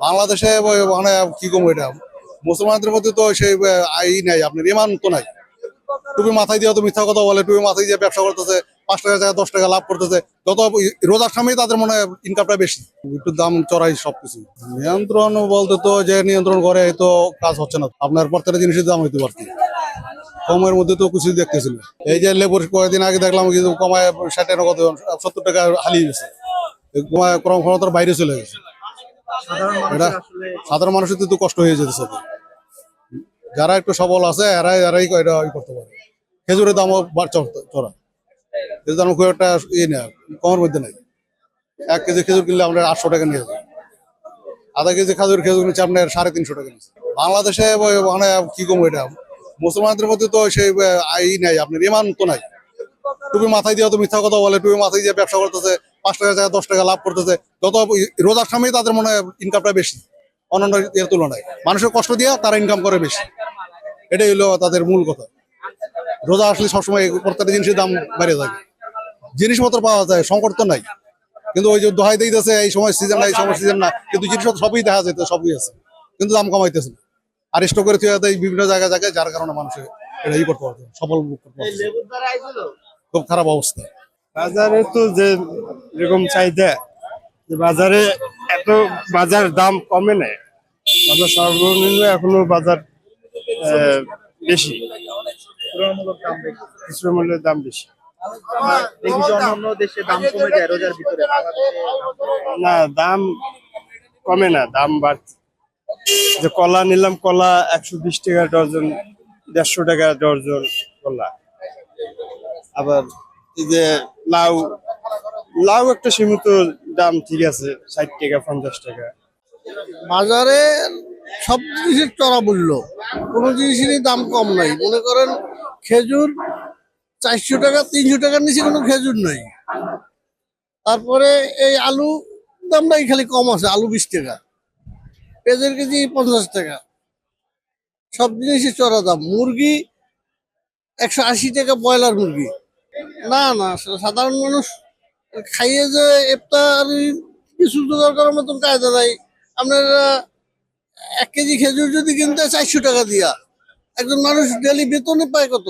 বাংলাদেশে মানে কি কম এটা মুসলমানদের মধ্যে তো সেই আই নাই, আপনার ইমান তো নাই। টুপি মাথায় দিয়ে তো মিথ্যা কথা বলে, টুপি মাথায় দিয়ে ব্যবসা করতেছে, 5 টাকা জায়গায় 10 টাকা লাভ করতেছে। যত রোজার সময় তাদের মনে হয় ইনকামটা বেশি, একটু দাম চড়াই সবকিছু। নিয়ন্ত্রণ বলতে তো যে নিয়ন্ত্রণ করে এই তো কাজ হচ্ছে না, আপনার প্রত্যেকটা জিনিসের দাম হইতে পারছে কমের মধ্যে তো কিছু দেখতেছিল। এই যে লেবুর কয়েকদিন আগে দেখলাম কিন্তু কমায় 60 টাকা কত 70 টাকা হারিয়ে গেছে, কমায় ক্রম ক্ষমতার বাইরে চলে গেছে। এটা সাধারণ মানুষের তো কষ্ট হয়ে যেতেছে। যারা একটু সবল আছে এরাই এটা করতে পারে। খেজুরের দামও চড়া, খেজুর দাম খুব একটা না, কমের মধ্যে নাই। 1 কেজি খেজুর কিনলে আমরা 800 টাকা নিয়ে যাবো, আধা কেজি খেজুর নিচ্ছে আপনার 350 টাকা নিচ্ছে। বাংলাদেশে মানে কি কম এটা মুসলমানদের মধ্যে তো সেই আই নাই, আপনার ইমান তো নাই। টুপি মাথায় দিয়ে তো মিথ্যা কথা বলে, টুপি মাথায় দিয়ে ব্যবসা করতেছে, 5 টাকা জায়গায় 10 টাকা লাভ করতেছে। যত রোজার সময় তাদের মনে হয় ইনকামটা বেশি অন্যান্য এর তুলনায়, মানুষের কষ্ট দিয়ে তারা ইনকাম করে বেশি। এটাই হলো তাদের মূল কথা। রোজা আসলে সবসময় প্রত্যেকটা জিনিসের দাম বেড়ে থাকে, জিনিসপত্র পাওয়া যায়, সংকট তো নাই। কিন্তু ওই যে দোহাই দিতেছে এই সময় সিজন না, এই সময় সিজন না, কিন্তু জিনিসপত্র সবই দেখা যেত, সবই আছে, কিন্তু দাম কমাইতেছে না। আর স্টক করে থুয়ে দেয় বিভিন্ন জায়গায় জায়গায়, যার কারণে মানুষের এটা ই করতে পারছে, সফল করতে পারছে। খুব খারাপ অবস্থা। বাজারে তো যে এরকম চাহিদা, যে বাজারে এত বাজার দাম কমে নাই। বাজার সর্বনিম্ন এখনো বাজার বেশি, তুলনামূলক দাম বেশি। খুচরো মূল্যের দাম বেশি। দেখি যে অন্যান্য দেশে দাম কমে যায় রোজার ভিতরে, বাংলাদেশে দাম কমে। না, দাম কমে না, দাম বাড়ছে। যে কলা নিলাম, কলা 120 টাকা ডজন, 150 টাকা ডজন কলা। আবার এই যে লাউ, লাউ একটা সীমিত দাম, ঠিক আছে, 60 টাকা 50 টাকা। বাজারে সব জিনিসের চড়া মূল্য, কোনো জিনিসেরই দাম কম নাই। মনে করেন খেজুর 400 টাকা 300 টাকার নিচে কোনো খেজুর নাই। তারপরে এই আলু দামটাই খালি কম আছে, আলু 20 টাকা, পেঁয়াজের কেজি 50 টাকা। সব জিনিসের চড়া দাম। মুরগি 180 টাকা ব্রয়লার মুরগি। না না, সাধারণ মানুষ খাইয়ে যে ইফতার কিছু জোগাড় করার মতন কায়দা নাই। আপনার 1 কেজি খেজুর যদি কিনতে 400 টাকা দিয়া, একজন মানুষ ডেলি বেতনে পায় কত?